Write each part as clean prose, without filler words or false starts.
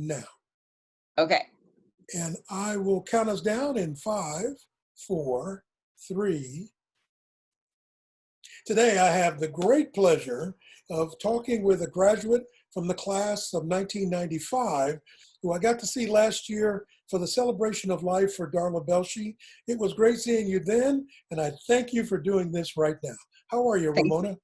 now. Okay. And I will count us down in 5, 4, 3. Today, I have the great pleasure of talking with a graduate from the class of 1995, who I got to see last year for the Celebration of Life for Darla Belshi. It was great seeing you then, and I thank you for doing this right now. How are you, Thank Ramona? you.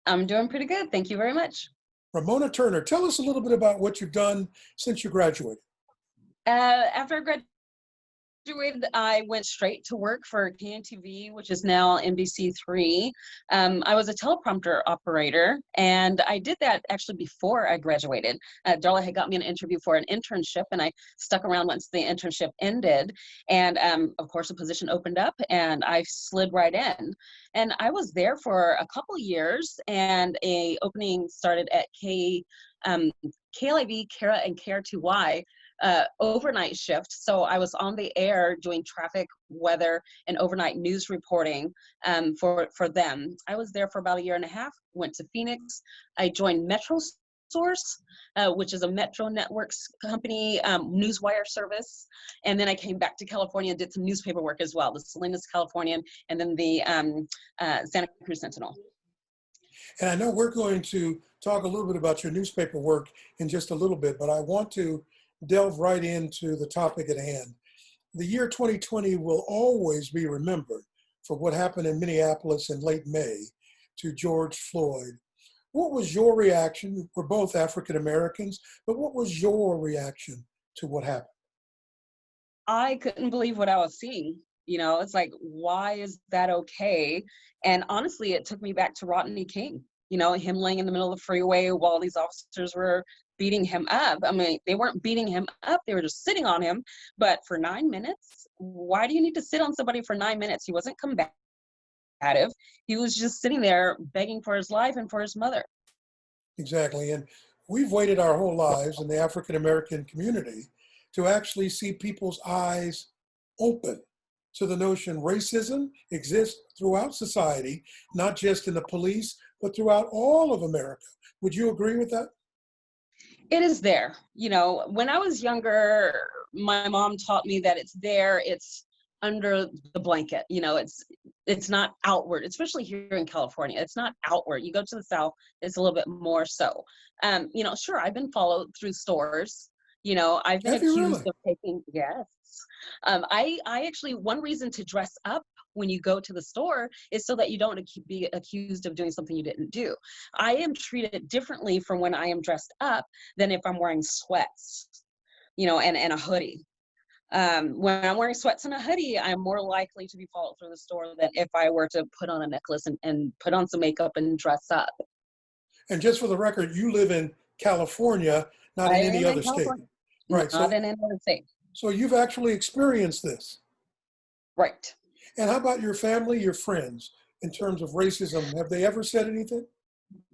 I'm doing pretty good. Thank you very much. Ramona Turner, tell us a little bit about what you've done since you graduated. After I graduated, I went straight to work for KNTV, which is now NBC3. I was a teleprompter operator, and I did that actually before I graduated. Darla had got me an interview for an internship, and I stuck around once the internship ended. And of course, a position opened up, and I slid right in. And I was there for a couple years, and a opening started at KLIV, Kara, and KR2Y. Overnight shift. So I was on the air doing traffic, weather, and overnight news reporting for them. I was there for about a year and a half, went to Phoenix. I joined Metro Source, which is a Metro Networks company, newswire service. And then I came back to California and did some newspaper work as well, the Salinas Californian, and then the Santa Cruz Sentinel. And I know we're going to talk a little bit about your newspaper work in just a little bit, but I want to delve right into the topic at hand. The year 2020 will always be remembered for what happened in Minneapolis in late May to George Floyd. What was your reaction? We're both African Americans, but what was your reaction to what happened? I couldn't believe what I was seeing. You know, it's like, why is that okay? And honestly, it took me back to Rodney King, you know, him laying in the middle of the freeway while these officers were beating him up. I mean, they weren't beating him up, they were just sitting on him. But for 9 minutes, why do you need to sit on somebody for 9 minutes? He wasn't combative. He was just sitting there begging for his life and for his mother. Exactly. And we've waited our whole lives in the African American community to actually see people's eyes open to the notion racism exists throughout society, not just in the police, but throughout all of America. Would you agree with that? It is there. You know, when I was younger, my mom taught me that it's there, it's under the blanket. You know, it's not outward, especially here in California. It's not outward. You go to the South, it's a little bit more so. You know, sure, I've been followed through stores. You know, I've been Have you accused really? of taking, yes. I actually, one reason to dress up when you go to the store is so that you don't be accused of doing something you didn't do. I am treated differently from when I am dressed up than if I'm wearing sweats, you know, and a hoodie. When I'm wearing sweats and a hoodie, I'm more likely to be followed through the store than if I were to put on a necklace and put on some makeup and dress up. And just for the record, you live in California, not I in any am in other state. California, Right. not in another state. So you've actually experienced this. Right. And how about your family, your friends, in terms of racism? Have they ever said anything?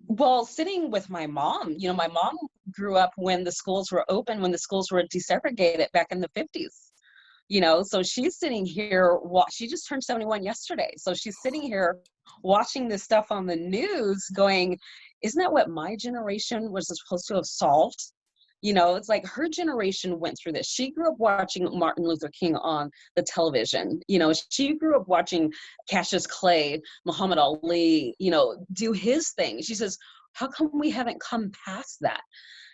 Well, sitting with my mom, you know, my mom grew up when the schools were open, when the schools were desegregated back in the 50s. You know, so she's sitting here, she just turned 71 yesterday. So she's sitting here watching this stuff on the news going, isn't that what my generation was supposed to have solved? You know, it's like her generation went through this. She grew up watching Martin Luther King on the television. You know, she grew up watching Cassius Clay, Muhammad Ali, you know, do his thing. She says, how come we haven't come past that?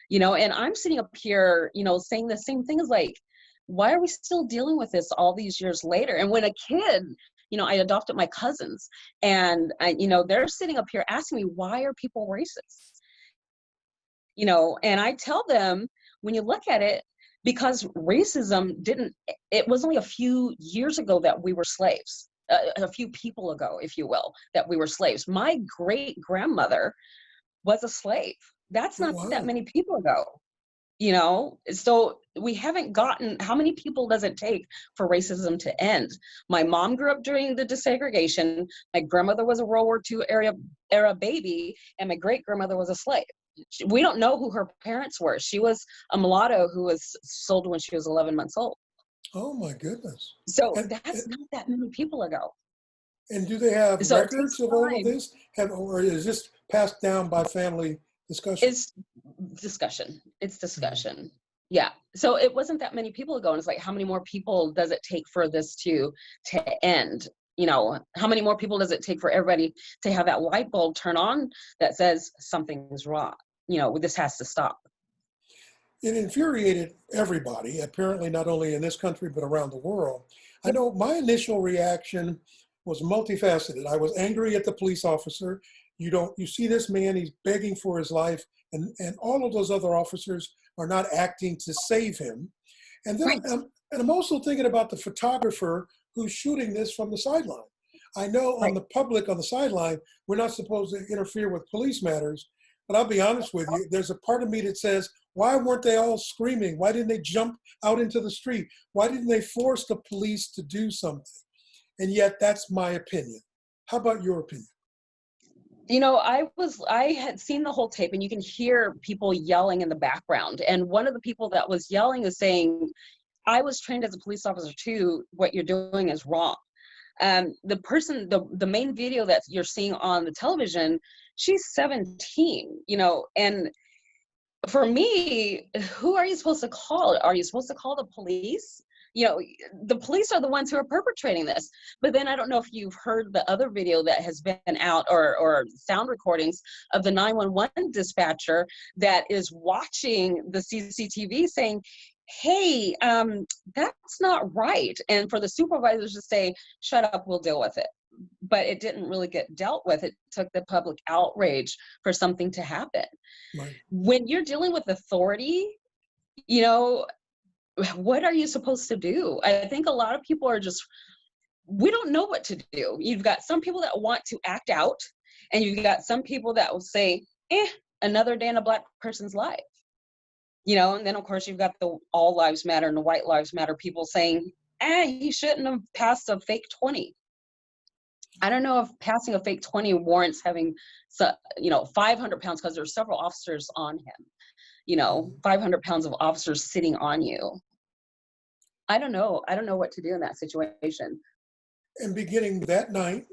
You know, and I'm sitting up here, you know, saying the same thing as like, why are we still dealing with this all these years later? And when a kid, you know, I adopted my cousins and, you know, they're sitting up here asking me, why are people racist? You know, and I tell them, when you look at it, because racism it was only a few years ago that we were slaves, a few people ago, if you will, that we were slaves. My great grandmother was a slave. That's Oh, not wow. that many people ago, you know? So we haven't gotten, how many people does it take for racism to end? My mom grew up during the desegregation. My grandmother was a World War II era baby, and my great grandmother was a slave. We don't know who her parents were. She was a mulatto who was sold when she was 11 months old. Oh my goodness. So And, that's not that many people ago. and do they have So it takes records of all of time. this? Or is this passed down by family discussion? It's discussion. It's discussion. Yeah. So it wasn't that many people ago. And it's like, how many more people does it take for this to end? You know, how many more people does it take for everybody to have that light bulb turn on that says something's wrong? You know, this has to stop. It infuriated everybody, apparently not only in this country, but around the world. I know my initial reaction was multifaceted. I was angry at the police officer. You see this man, he's begging for his life, and all of those other officers are not acting to save him. And then Right. I'm also thinking about the photographer who's shooting this from the sideline. I know on Right. the public on the sideline, we're not supposed to interfere with police matters, but I'll be honest with you, there's a part of me that says, why weren't they all screaming? Why didn't they jump out into the street? Why didn't they force the police to do something? And yet that's my opinion. How about your opinion? You know, I had seen the whole tape, and you can hear people yelling in the background. And one of the people that was yelling is saying, I was trained as a police officer too. What you're doing is wrong. The main video that you're seeing on the television, she's 17, you know, and for me, who are you supposed to call? Are you supposed to call the police? You know, the police are the ones who are perpetrating this. But then I don't know if you've heard the other video that has been out, or sound recordings of the 911 dispatcher that is watching the CCTV saying, hey, that's not right. And for the supervisors to say, shut up, we'll deal with it. But it didn't really get dealt with. It took the public outrage for something to happen. Right. When you're dealing with authority, you know, what are you supposed to do? I think a lot of people are just, we don't know what to do. You've got some people that want to act out, and you've got some people that will say, another day in a Black person's life. You know, and then of course you've got the all lives matter and the white lives matter people saying, he shouldn't have passed a fake 20. I don't know if passing a fake 20 warrants having, 500 pounds, because there's several officers on him. You know, 500 pounds of officers sitting on you. I don't know. I don't know what to do in that situation. And beginning that night,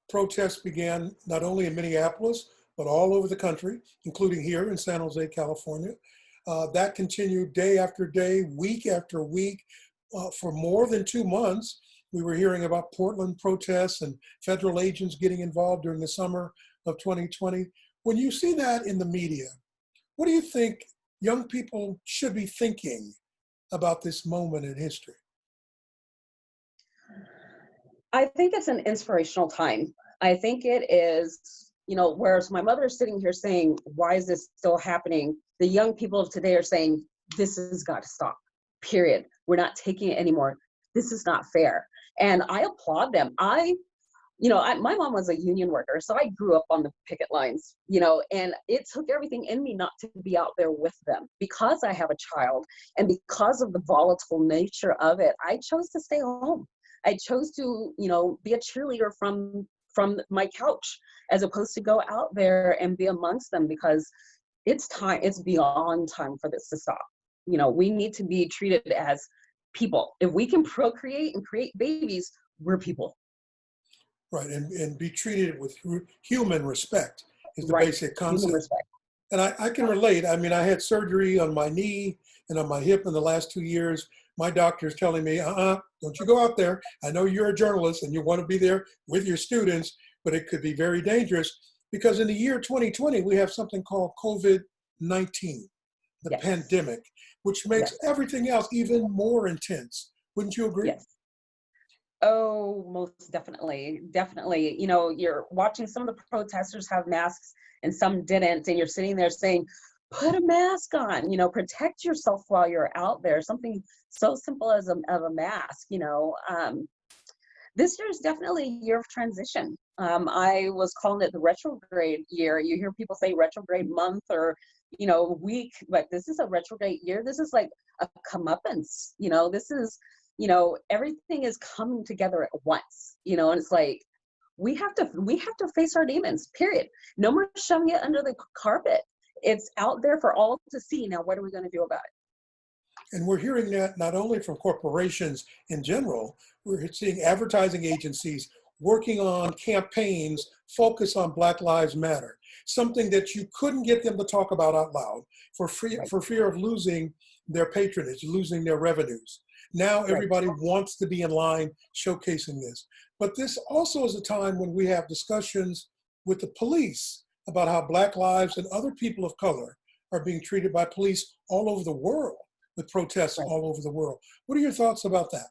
protests began not only in Minneapolis, but all over the country, including here in San Jose, California. That continued day after day, week after week, for more than 2 months. We were hearing about Portland protests and federal agents getting involved during the summer of 2020. When you see that in the media, what do you think young people should be thinking about this moment in history? I think it's an inspirational time. I think it is, you know, whereas my mother is sitting here saying, why is this still happening? The young people of today are saying, this has got to stop, period. We're not taking it anymore. This is not fair. And I applaud them. My mom was a union worker, so I grew up on the picket lines, you know, and it took everything in me not to be out there with them. Because I have a child and because of the volatile nature of it, I chose to stay home. I chose to, you know, be a cheerleader from my couch, as opposed to go out there and be amongst them, because it's time, it's beyond time for this to stop. You know, we need to be treated as people. If we can procreate and create babies, we're people. Right, and be treated with human respect is the Right. basic Human concept. respect. And I can relate. I mean, I had surgery on my knee and on my hip in the last 2 years. My doctor's telling me, don't you go out there. I know you're a journalist and you want to be there with your students, but it could be very dangerous, because in the year 2020, we have something called COVID-19, the Yes. pandemic, which makes Yes. everything else even more intense. Wouldn't you agree? Yes. Oh, most definitely. Definitely. You know, you're watching some of the protesters have masks and some didn't, and you're sitting there saying, put a mask on, you know, protect yourself while you're out there. Something so simple as a mask, you know. This year is definitely a year of transition. I was calling it the retrograde year. You hear people say retrograde month or, you know, week, but this is a retrograde year. This is like a comeuppance, you know, this is, you know, everything is coming together at once, you know, and it's like, we have to face our demons, period. No more shoving it under the carpet. It's out there for all to see. Now, what are we going to do about it? And we're hearing that not only from corporations in general, we're seeing advertising agencies working on campaigns focused on Black Lives Matter, something that you couldn't get them to talk about out loud for fear of losing their patronage, losing their revenues. Now Right. everybody wants to be in line showcasing this. But this also is a time when we have discussions with the police about how Black lives and other people of color are being treated by police all over the world, with protests Right. all over the world. What are your thoughts about that?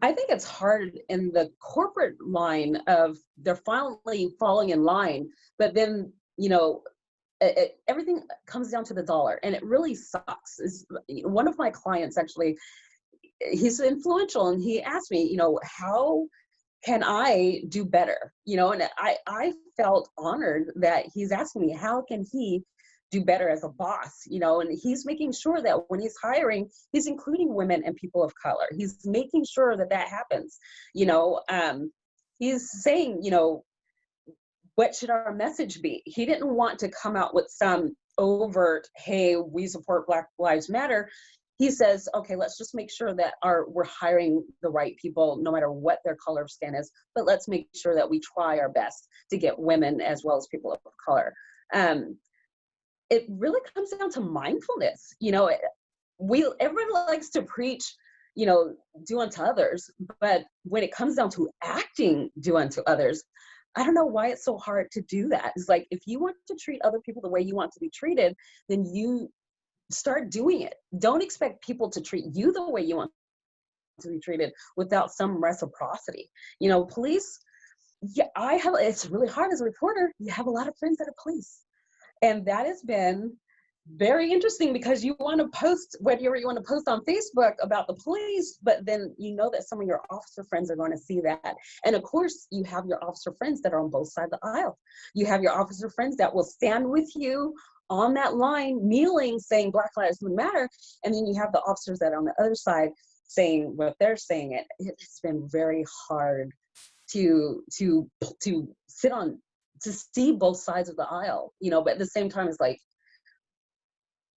I think it's hard in the corporate line of they're finally falling in line, but then, everything comes down to the dollar, and it really sucks. One of my clients actually, he's influential, and he asked me, how can I do better? And I felt honored that he's asking me, how can he do better as a boss? And he's making sure that when he's hiring, he's including women and people of color. He's making sure that that happens. He's saying, what should our message be? He didn't want to come out with some overt, hey, we support Black Lives Matter. He says, okay, let's just make sure that we're hiring the right people, no matter what their color of skin is, but let's make sure that we try our best to get women as well as people of color. It really comes down to mindfulness. Everybody likes to preach, do unto others, but when it comes down to acting do unto others, I don't know why it's so hard to do that. It's like, if you want to treat other people the way you want to be treated, then you start doing it. Don't expect people to treat you the way you want to be treated without some reciprocity. Police, it's really hard as a reporter. You have a lot of friends that are police. And that has been very interesting, because you want to post whatever you want to post on Facebook about the police, but then that some of your officer friends are going to see that. And of course, you have your officer friends that are on both sides of the aisle. You have your officer friends that will stand with you on that line, kneeling, saying Black Lives Matter. And then you have the officers that are on the other side saying what they're saying. It's been very hard to sit on, to see both sides of the aisle, but at the same time, it's like,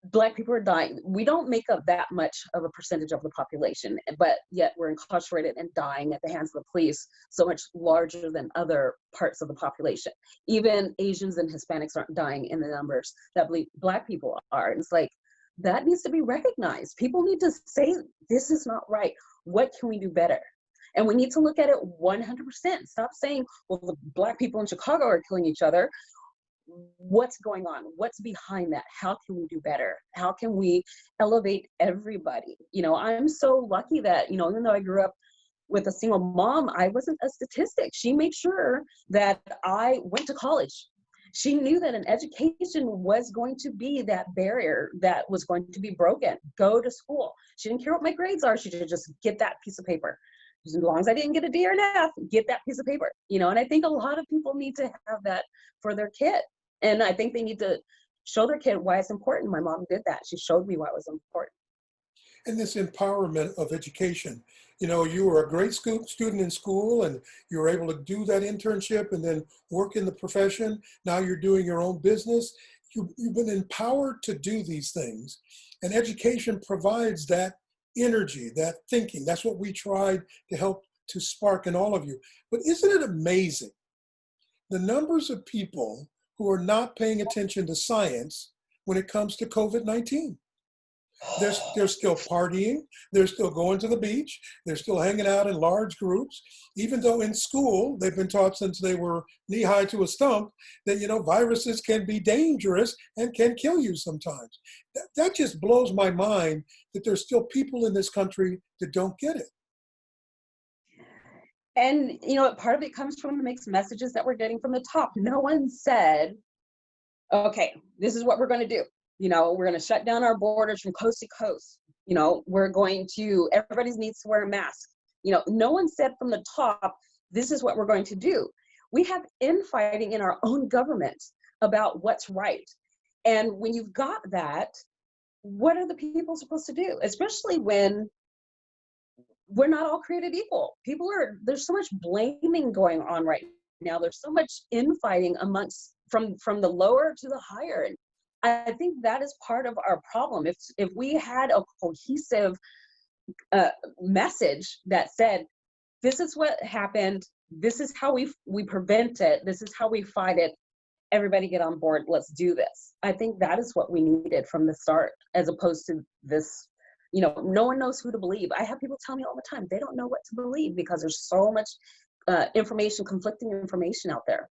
Black people are dying. We don't make up that much of a percentage of the population, but yet we're incarcerated and dying at the hands of the police so much larger than other parts of the population. Even Asians and Hispanics aren't dying in the numbers that Black people are. And it's like, that needs to be recognized. People need to say, this is not right. What can we do better? And we need to look at it 100%. Stop saying, well, the Black people in Chicago are killing each other. What's going on? What's behind that? How can we do better? How can we elevate everybody? I'm so lucky that, even though I grew up with a single mom, I wasn't a statistic. She made sure that I went to college. She knew that an education was going to be that barrier that was going to be broken. Go to school. She didn't care what my grades are. She should just get that piece of paper. As long as I didn't get a D or an F, get that piece of paper. And I think a lot of people need to have that for their kid. And I think they need to show their kid why it's important. My mom did that. She showed me why it was important. And this empowerment of education. You were a great student in school, and you were able to do that internship and then work in the profession. Now you're doing your own business. You've been empowered to do these things. And education provides that energy, that thinking. That's what we tried to help to spark in all of you. But isn't it amazing, the numbers of people who are not paying attention to science when it comes to COVID-19? They're still partying. They're still going to the beach. They're still hanging out in large groups, even though in school they've been taught since they were knee-high to a stump that, viruses can be dangerous and can kill you sometimes. That just blows my mind that there's still people in this country that don't get it. And, part of it comes from the mixed messages that we're getting from the top. No one said, okay, this is what we're going to do. We're going to shut down our borders from coast to coast. Everybody needs to wear a mask. No one said from the top, this is what we're going to do. We have infighting in our own government about what's right. And when you've got that, what are the people supposed to do? Especially when we're not all created equal. There's so much blaming going on right now. There's so much infighting from the lower to the higher. And I think that is part of our problem. If we had a cohesive message that said, this is what happened, this is how we prevent it, this is how we fight it, everybody get on board, let's do this. I think that is what we needed from the start, as opposed to this, no one knows who to believe. I have people tell me all the time, they don't know what to believe because there's so much information, conflicting information out there.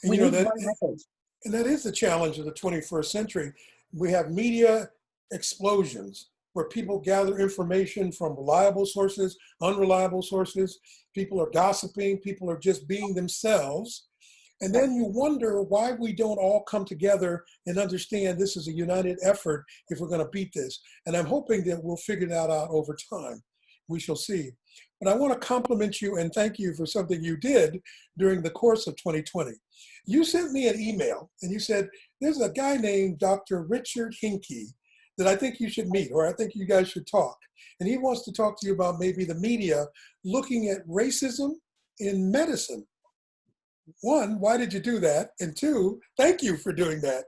And We you know need that, one message. and that is the challenge of the 21st century. We have media explosions where people gather information from reliable sources, unreliable sources. People are gossiping, people are just being themselves. And then you wonder why we don't all come together and understand this is a united effort if we're going to beat this. And I'm hoping that we'll figure that out over time. We shall see. But I want to compliment you and thank you for something you did during the course of 2020. You sent me an email and you said, there's a guy named Dr. Richard Henke that I think you should meet, or I think you guys should talk. And he wants to talk to you about maybe the media looking at racism in medicine. One, why did you do that? And two, thank you for doing that.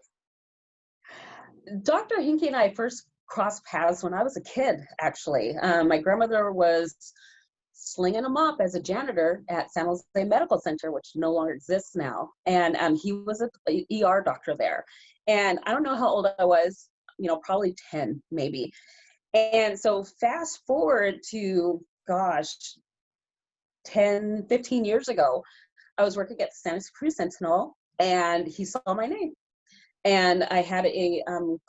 Dr. Henke and I first crossed paths when I was a kid, actually. My grandmother was slinging them up as a janitor at San Jose Medical Center, which no longer exists now. And he was an ER doctor there. And I don't know how old I was, probably 10 maybe. And so fast forward to, 10, 15 years ago, I was working at the Santa Cruz Sentinel and he saw my name. And I had a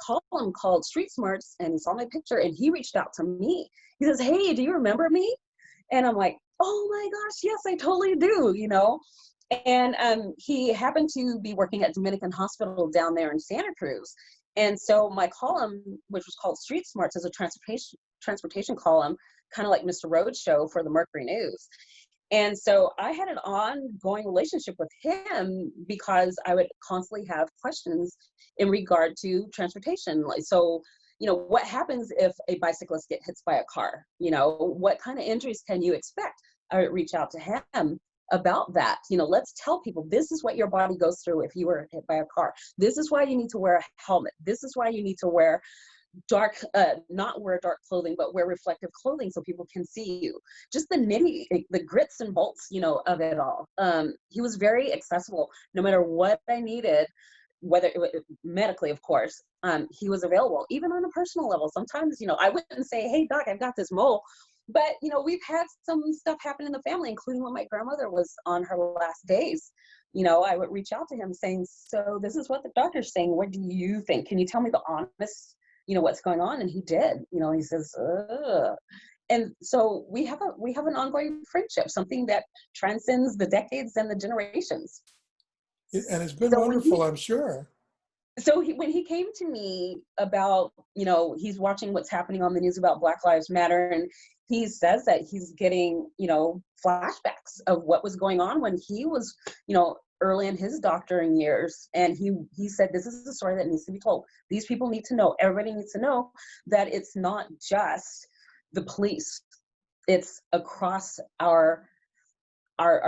column called Street Smarts and he saw my picture and he reached out to me. He says, hey, do you remember me? And I'm like, oh my gosh, yes, I totally do, And he happened to be working at Dominican Hospital down there in Santa Cruz. And so my column, which was called Street Smarts, is a transportation column, kind of like Mr. Roadshow for the Mercury News. And so I had an ongoing relationship with him because I would constantly have questions in regard to transportation. So, what happens if a bicyclist gets hit by a car? What kind of injuries can you expect? I would reach out to him about that. Let's tell people this is what your body goes through if you were hit by a car. This is why you need to wear a helmet. This is why you need to wear not wear dark clothing, but wear reflective clothing so people can see you. Just the grits and bolts, of it all. He was very accessible. No matter what I needed, whether it was medically, of course, he was available. Even on a personal level, sometimes, I wouldn't say, hey, doc, I've got this mole. But, we've had some stuff happen in the family, including when my grandmother was on her last days. I would reach out to him saying, so this is what the doctor's saying. What do you think? Can you tell me the honest, what's going on? And he did. He says, ugh. And so we have an ongoing friendship, something that transcends the decades and the generations. And it's been wonderful, I'm sure. So when he came to me about, he's watching what's happening on the news about Black Lives Matter, and he says that he's getting, flashbacks of what was going on when he was, early in his doctoring years. And he said, this is a story that needs to be told. These people need to know, everybody needs to know that it's not just the police. It's across our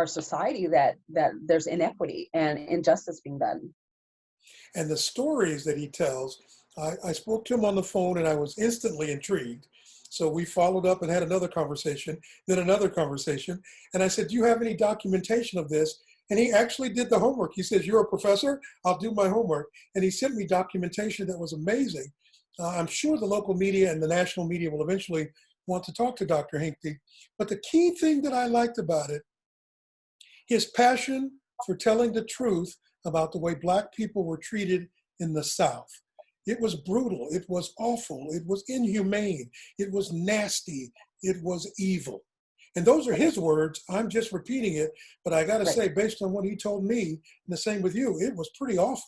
society that there's inequity and injustice being done. And the stories that he tells, I spoke to him on the phone and I was instantly intrigued. So we followed up and had another conversation, then another conversation. And I said, do you have any documentation of this? And he actually did the homework. He says, you're a professor, I'll do my homework. And he sent me documentation that was amazing. I'm sure the local media and the national media will eventually want to talk to Dr. Henke. But the key thing that I liked about it, his passion for telling the truth about the way Black people were treated in the South. It was brutal, it was awful, it was inhumane, it was nasty, it was evil. And those are his words, I'm just repeating it, but I gotta say, based on what he told me, and the same with you, it was pretty awful.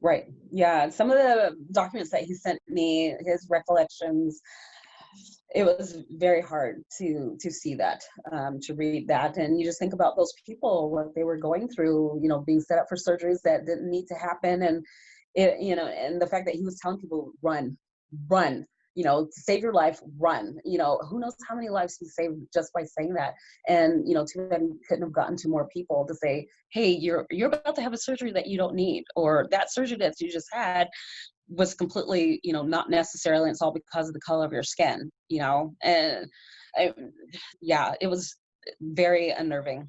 Right, yeah, some of the documents that he sent me, his recollections, it was very hard to see that, to read that. And you just think about those people, what they were going through, being set up for surgeries that didn't need to happen. And and the fact that he was telling people, run, to save your life, run. Who knows how many lives he saved just by saying that. And, too bad he couldn't have gotten to more people to say, hey, you're about to have a surgery that you don't need, or that surgery that you just had was completely, not necessarily, and it's all because of the color of your skin, and it was very unnerving.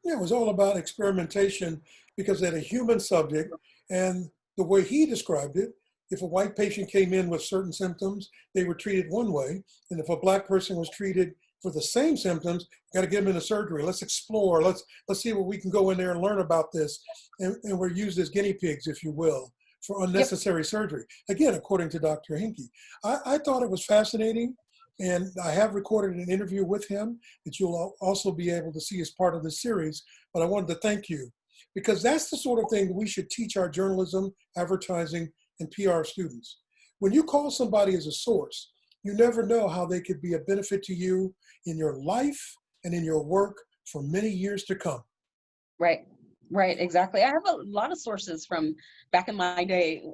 Yeah, it was all about experimentation because they had a human subject. And the way he described it, if a white patient came in with certain symptoms, they were treated one way. And if a black person was treated for the same symptoms, got to get them into surgery. Let's explore. Let's see what we can go in there and learn about this. And we're used as guinea pigs, if you will, for unnecessary surgery. Again, according to Dr. Henke. I thought it was fascinating. And I have recorded an interview with him that you'll also be able to see as part of this series. But I wanted to thank you, because that's the sort of thing that we should teach our journalism, advertising, and PR students. When you call somebody as a source, you never know how they could be a benefit to you in your life and in your work for many years to come. Right. Right, exactly. I have a lot of sources from back in my day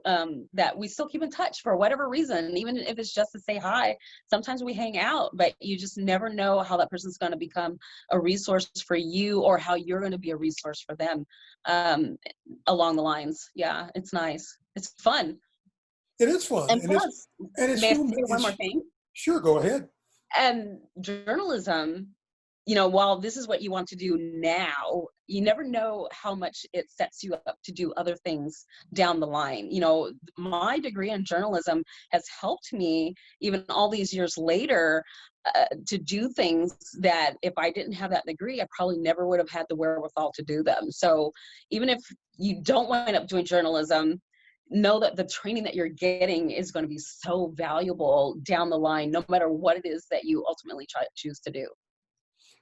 that we still keep in touch for whatever reason, even if it's just to say hi. Sometimes we hang out, but you just never know how that person's going to become a resource for you, or how you're going to be a resource for them along the lines. Yeah, it's nice. It's fun. It is fun. And plus, it's may I say human. one more thing? Sure, go ahead. And journalism, you know, while this is what you want to do now, you never know how much it sets you up to do other things down the line. You know, my degree in journalism has helped me, even all these years later, to do things that if I didn't have that degree, I probably never would have had the wherewithal to do them. So even if you don't wind up doing journalism, know that the training that you're getting is going to be so valuable down the line, no matter what it is that you ultimately choose to do.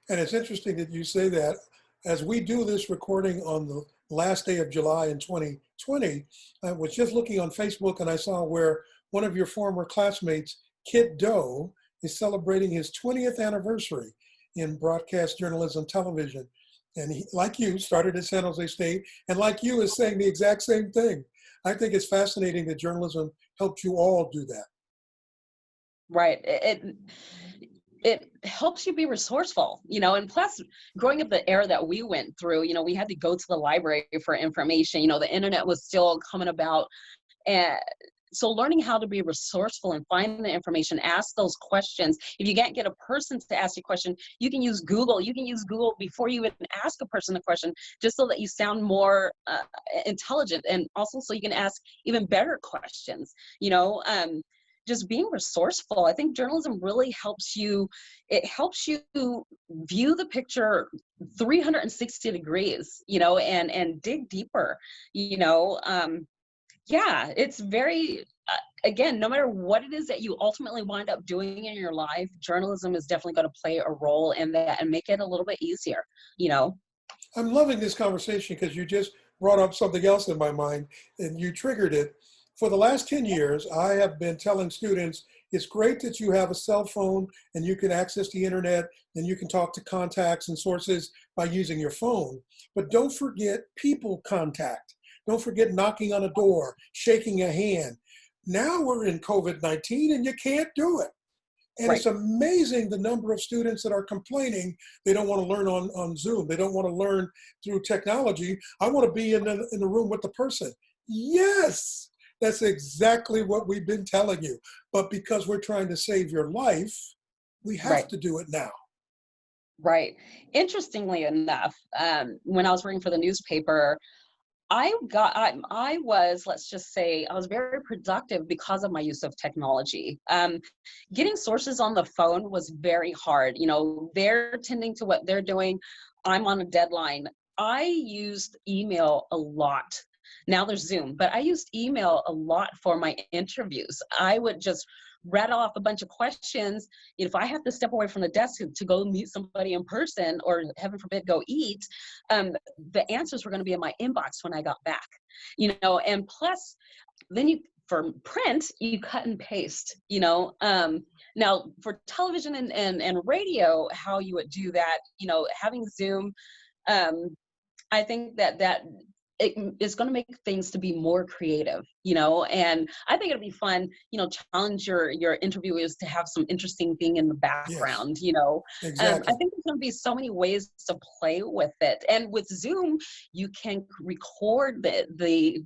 And it's interesting that you say that. As we do this recording on the last day of July in 2020, I was just looking on Facebook and I saw where one of your former classmates, Kit Doe, is celebrating his 20th anniversary in broadcast journalism television. And he, like you, started at San Jose State, and like you, is saying the exact same thing. I think it's fascinating that journalism helped you all do that. Right. It helps you be resourceful, you know, and plus growing up the era that we went through, you know, we had to go to the library for information, you know, the internet was still coming about. And so learning how to be resourceful and find the information, ask those questions. If you can't get a person to ask you a question, you can use Google. You can use Google before you even ask a person a question, just so that you sound more intelligent, and also so you can ask even better questions, you know. Just being resourceful. I think journalism really helps you. It helps you view the picture 360 degrees, you know, and dig deeper, you know. Yeah, it's very, again, no matter what it is that you ultimately wind up doing in your life, journalism is definitely going to play a role in that and make it a little bit easier, you know. I'm loving this conversation because you just brought up something else in my mind and you triggered it. For the last 10 years, I have been telling students, it's great that you have a cell phone and you can access the internet and you can talk to contacts and sources by using your phone. But don't forget people contact. Don't forget knocking on a door, shaking a hand. Now we're in COVID-19 and you can't do it. And Right. It's amazing the number of students that are complaining they don't want to learn on Zoom. They don't want to learn through technology. I want to be in the room with the person. Yes. That's exactly what we've been telling you. But because we're trying to save your life, we have to do it now. Right. Interestingly enough, when I was working for the newspaper, I was, let's just say, I was very productive because of my use of technology. Getting sources on the phone was very hard. You know, they're tending to what they're doing. I'm on a deadline. I used email a lot. Now there's Zoom, but I used email a lot for my interviews. I would just rattle off a bunch of questions. If I have to step away from the desk to go meet somebody in person, or heaven forbid, go eat, the answers were going to be in my inbox when I got back, you know. And plus, then for print, you cut and paste, you know. Now for television and radio, how you would do that, you know, having Zoom, I think that it is going to make things to be more creative, you know, and I think it'll be fun, you know, challenge your interviewers to have some interesting thing in the background, Yes, you know. exactly. I think there's going to be so many ways to play with it. And with Zoom, you can record the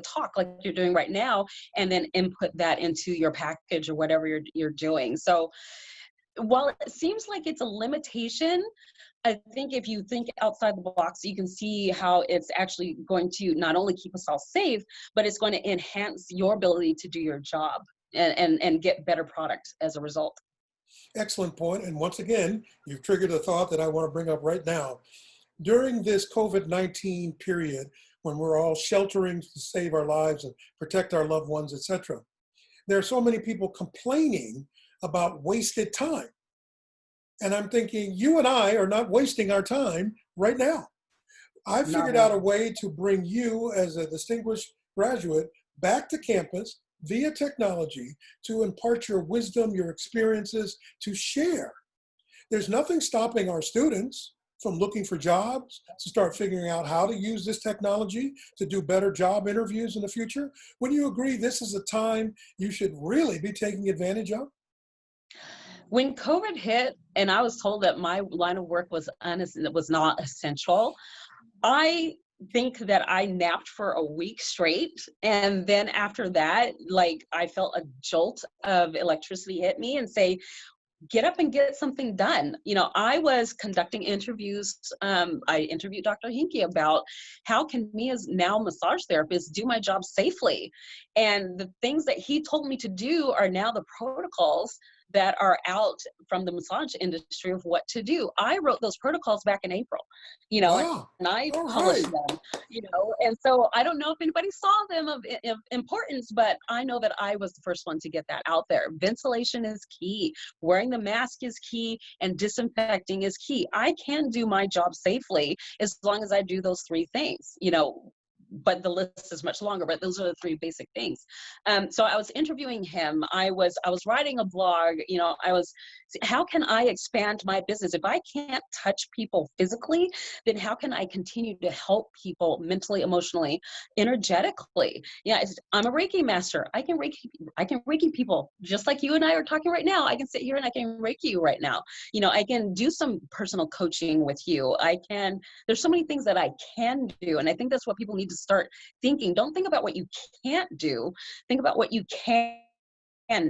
talk like you're doing right now, and then input that into your package or whatever you're doing. So while it seems like it's a limitation, I think if you think outside the box, you can see how it's actually going to not only keep us all safe, but it's going to enhance your ability to do your job and get better products as a result. Excellent point. And once again, you've triggered a thought that I want to bring up right now. During this COVID-19 period, when we're all sheltering to save our lives and protect our loved ones, etc., there are so many people complaining about wasted time. And I'm thinking, you and I are not wasting our time right now. I Not figured at out a all. way to bring you as a distinguished graduate back to campus via technology to impart your wisdom, your experiences, to share. There's nothing stopping our students from looking for jobs, to start figuring out how to use this technology to do better job interviews in the future. Would you agree this is a time you should really be taking advantage of? When COVID hit and I was told that my line of work was not essential, I think that I napped for a week straight. And then after that, like I felt a jolt of electricity hit me and say, get up and get something done. You know, I was conducting interviews. I interviewed Dr. Henke about how can me as now massage therapist do my job safely. And the things that he told me to do are now the protocols that are out from the massage industry of what to do. I wrote those protocols back in April, you know, Wow. and I All published right. them, you know, and so I don't know if anybody saw them of importance, but I know that I was the first one to get that out there. Ventilation is key. Wearing the mask is key, and disinfecting is key. I can do my job safely as long as I do those three things, you know, but the list is much longer, but those are the three basic things. So I was interviewing him. I was writing a blog, you know, how can I expand my business? If I can't touch people physically, then how can I continue to help people mentally, emotionally, energetically? Yeah, I'm a Reiki master. I can Reiki people just like you and I are talking right now. I can sit here and I can Reiki you right now. You know, I can do some personal coaching with you. There's so many things that I can do. And I think that's what people need to start thinking. Don't think about what you can't do. Think about what you can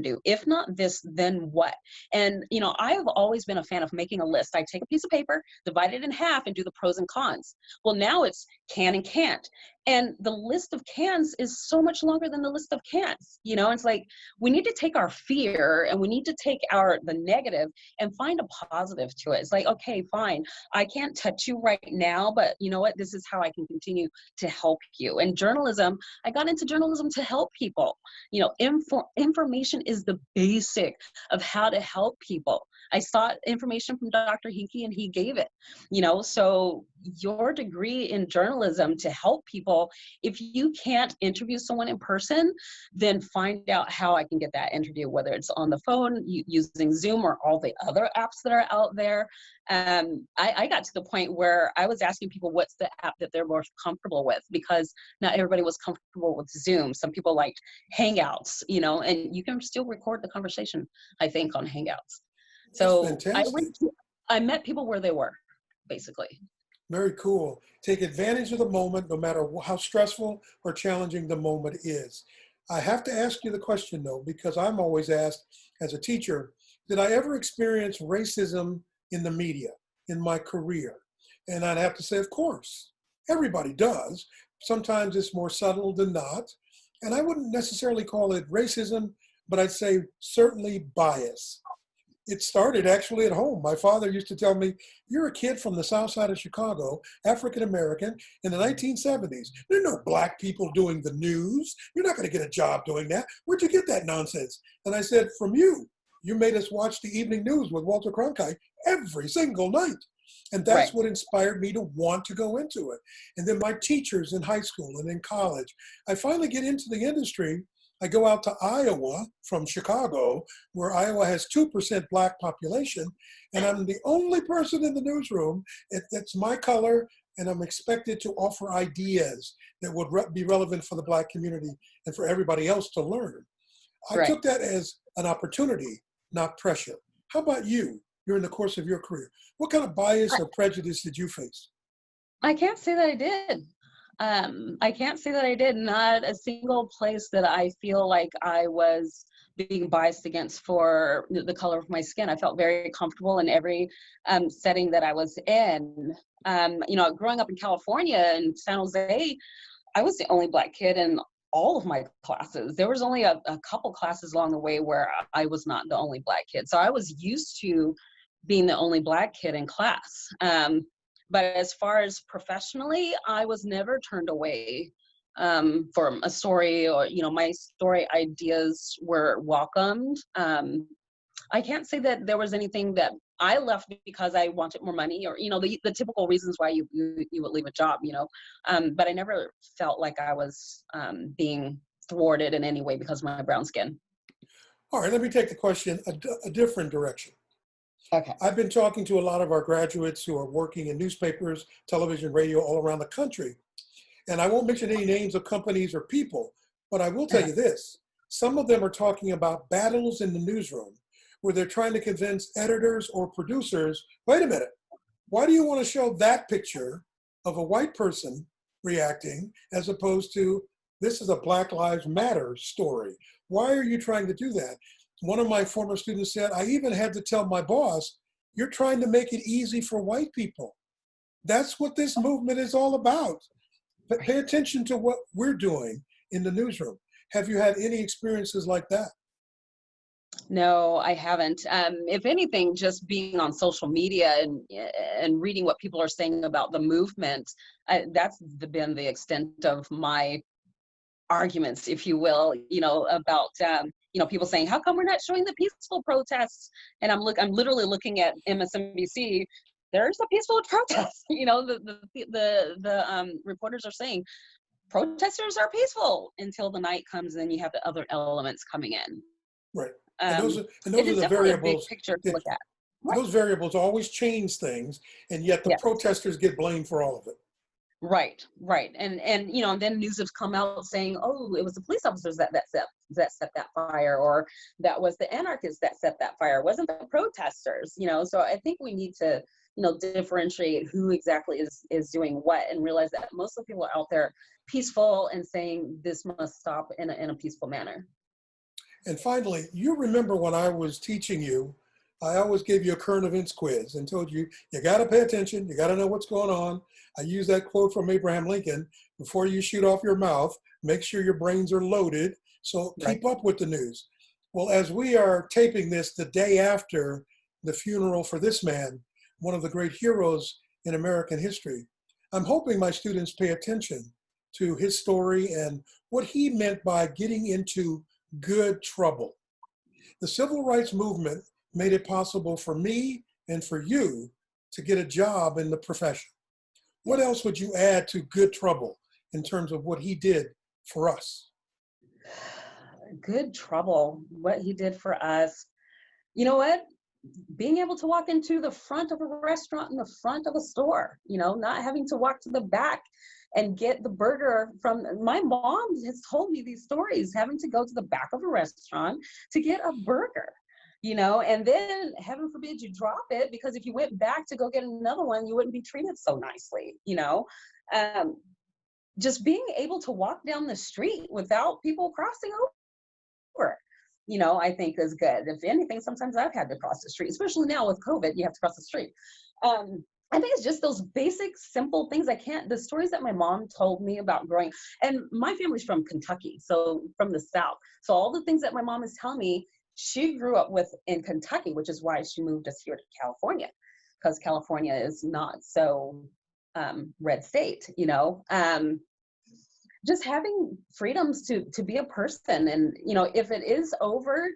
do. If not this, then what? And, you know, I have always been a fan of making a list. I take a piece of paper, divide it in half, and do the pros and cons. Well, now it's can and can't. And the list of cans is so much longer than the list of can'ts. You know, it's like we need to take our fear and we need to take the negative and find a positive to it. It's like, okay, fine. I can't touch you right now, but you know what? This is how I can continue to help you. And journalism, I got into journalism to help people. You know, information is the basic of how to help people. I sought information from Dr. Henke and he gave it, you know, so your degree in journalism to help people, if you can't interview someone in person, then find out how I can get that interview, whether it's on the phone, using Zoom or all the other apps that are out there. I got to the point where I was asking people what's the app that they're most comfortable with, because not everybody was comfortable with Zoom. Some people liked Hangouts, you know, and you can still record the conversation, I think, on Hangouts. That's So fantastic. I met people where they were, basically. Very cool. Take advantage of the moment, no matter how stressful or challenging the moment is. I have to ask you the question, though, because I'm always asked as a teacher, did I ever experience racism in the media in my career? And I'd have to say, of course. Everybody does. Sometimes it's more subtle than not. And I wouldn't necessarily call it racism, but I'd say certainly bias. It started actually at home. My father used to tell me, you're a kid from the south side of Chicago, African American, in the 1970s. There are no black people doing the news. You're not going to get a job doing that. Where'd you get that nonsense? And I said, from you. You made us watch the evening news with Walter Cronkite every single night. And Right. that's what inspired me to want to go into it. And then my teachers in high school and in college. I finally get into the industry. I go out to Iowa from Chicago, where Iowa has 2% black population, and I'm the only person in the newsroom that's my color, and I'm expected to offer ideas that would be relevant for the black community and for everybody else to learn. I Right. took that as an opportunity, not pressure. How about you during the course of your career? What kind of bias or prejudice did you face? I can't say that I did. I can't say that I did. Not a single place that I feel like I was being biased against for the color of my skin. I felt very comfortable in every setting that I was in. Growing up in California in San Jose, I was the only Black kid in all of my classes. There was only a couple classes along the way where I was not the only Black kid. So I was used to being the only Black kid in class. But as far as professionally, I was never turned away for a story, or, my story ideas were welcomed. I can't say that there was anything that I left because I wanted more money, or, the typical reasons why you would leave a job, but I never felt like I was being thwarted in any way because of my brown skin. All right, let me take the question a different direction. Okay. I've been talking to a lot of our graduates who are working in newspapers, television, radio, all around the country. And I won't mention any names of companies or people, but I will tell you this. Some of them are talking about battles in the newsroom where they're trying to convince editors or producers, wait a minute, why do you want to show that picture of a white person reacting as opposed to this is a Black Lives Matter story? Why are you trying to do that? One of my former students said, I even had to tell my boss, you're trying to make it easy for white people. That's what this movement is all about. But pay attention to what we're doing in the newsroom. Have you had any experiences like that? No, I haven't. If anything, just being on social media and reading what people are saying about the movement, that's been the extent of my arguments, if you will, about people saying, how come we're not showing the peaceful protests? And I'm literally looking at MSNBC. There's a peaceful protest. The reporters are saying protesters are peaceful until the night comes and you have the other elements coming in. Right. And those are it is the definitely variables. A big picture to look at. Right. Those variables always change things, and yet the protesters get blamed for all of it. Right. And then news has come out saying, oh, it was the police officers that set that fire, or that was the anarchists that set that fire. It wasn't the protesters, So I think we need to, differentiate who exactly is doing what, and realize that most of the people are out there peaceful and saying this must stop in a peaceful manner. And finally, you remember when I was teaching you, I always gave you a current events quiz and told you, you got to pay attention. You got to know what's going on. I use that quote from Abraham Lincoln, before you shoot off your mouth, make sure your brains are loaded. So keep up with the news. Well, as we are taping this the day after the funeral for this man, one of the great heroes in American history, I'm hoping my students pay attention to his story and what he meant by getting into good trouble. The civil rights movement made it possible for me and for you to get a job in the profession. What else would you add to good trouble in terms of what he did for us? Good trouble, what he did for us. You know what? Being able to walk into the front of a restaurant, in the front of a store, not having to walk to the back and get the burger from, my mom has told me these stories, having to go to the back of a restaurant to get a burger, and then heaven forbid you drop it, because if you went back to go get another one, you wouldn't be treated so nicely, just being able to walk down the street without people crossing over, I think is good. If anything, sometimes I've had to cross the street, especially now with COVID, you have to cross the street. I think it's just those basic, simple things. The stories that my mom told me about growing, and my family's from Kentucky, so from the South. So all the things that my mom is telling me, she grew up with in Kentucky, which is why she moved us here to California, because California is not so red state, just having freedoms to be a person. And, if it is overt,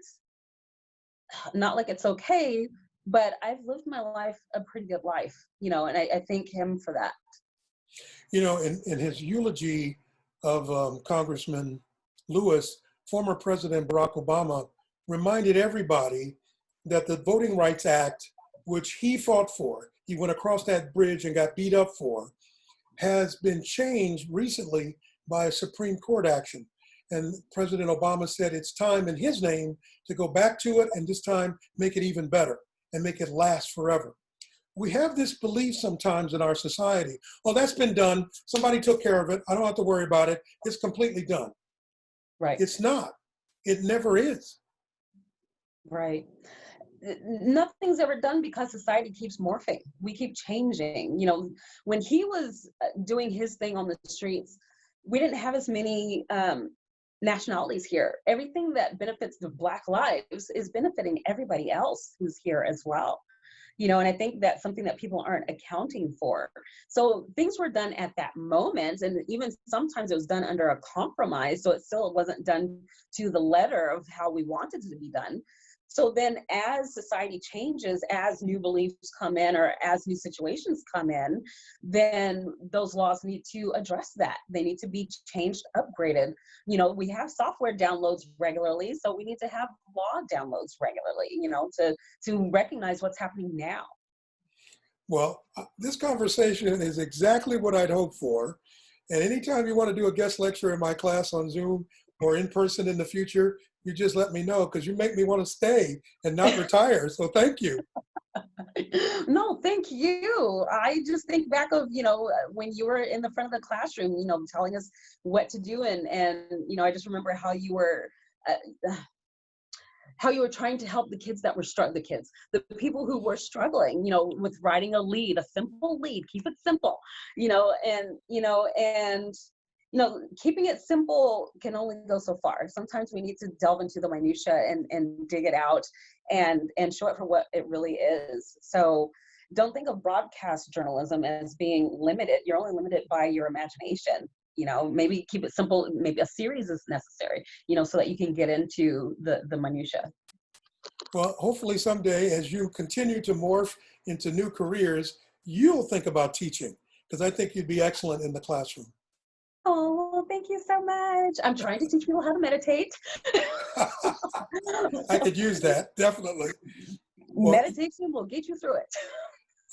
not like it's okay, but I've lived my life a pretty good life, and I thank him for that. In his eulogy of Congressman Lewis, former President Barack Obama reminded everybody that the Voting Rights Act, which he fought for, he went across that bridge and got beat up for, has been changed recently by a Supreme Court action. And President Obama said it's time in his name to go back to it, and this time make it even better and make it last forever. We have this belief sometimes in our society, oh, that's been done. Somebody took care of it. I don't have to worry about it. It's completely done. Right. It's not. It never is. Right. Nothing's ever done because society keeps morphing. We keep changing. When he was doing his thing on the streets, we didn't have as many nationalities here. Everything that benefits the Black lives is benefiting everybody else who's here as well. And I think that's something that people aren't accounting for. So things were done at that moment, and even sometimes it was done under a compromise, so it still wasn't done to the letter of how we wanted it to be done. So then as society changes, as new beliefs come in or as new situations come in, then those laws need to address that. They need to be changed, upgraded. We have software downloads regularly, so we need to have law downloads regularly, to recognize what's happening now. Well, this conversation is exactly what I'd hoped for. And anytime you want to do a guest lecture in my class on Zoom or in person in the future, you just let me know, because you make me want to stay and not retire. So thank you. No, thank you. I just think back of, when you were in the front of the classroom, telling us what to do. And I just remember how you were trying to help the kids that were the people who were struggling, with writing a lead, a simple lead, keep it simple, and keeping it simple can only go so far. Sometimes we need to delve into the minutia and dig it out and show it for what it really is. So don't think of broadcast journalism as being limited. You're only limited by your imagination. Maybe keep it simple. Maybe a series is necessary, so that you can get into the minutia. Well, hopefully someday, as you continue to morph into new careers, you'll think about teaching, because I think you'd be excellent in the classroom. Oh, well, thank you so much. I'm trying to teach people how to meditate. I could use that, definitely. Well, Meditation will get you through it.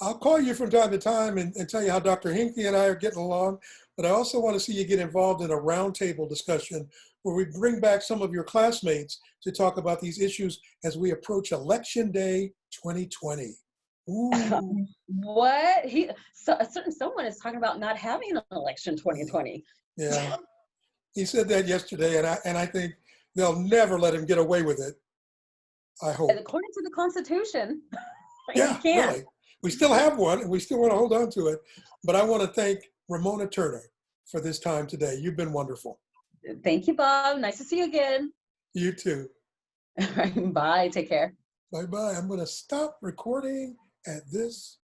I'll call you from time to time and tell you how Dr. Henke and I are getting along, but I also want to see you get involved in a roundtable discussion where we bring back some of your classmates to talk about these issues as we approach Election Day 2020. Ooh. What? A certain someone is talking about not having an election 2020. Yeah, he said that yesterday, and I think they'll never let him get away with it. I hope. And according to the Constitution, Yeah, he can. really. We still have one, and we still want to hold on to it. But I want to thank Ramona Turner for this time today. You've been wonderful. Thank you, Bob. Nice to see you again. You too. Bye. Take care. Bye-bye. I'm going to stop recording at this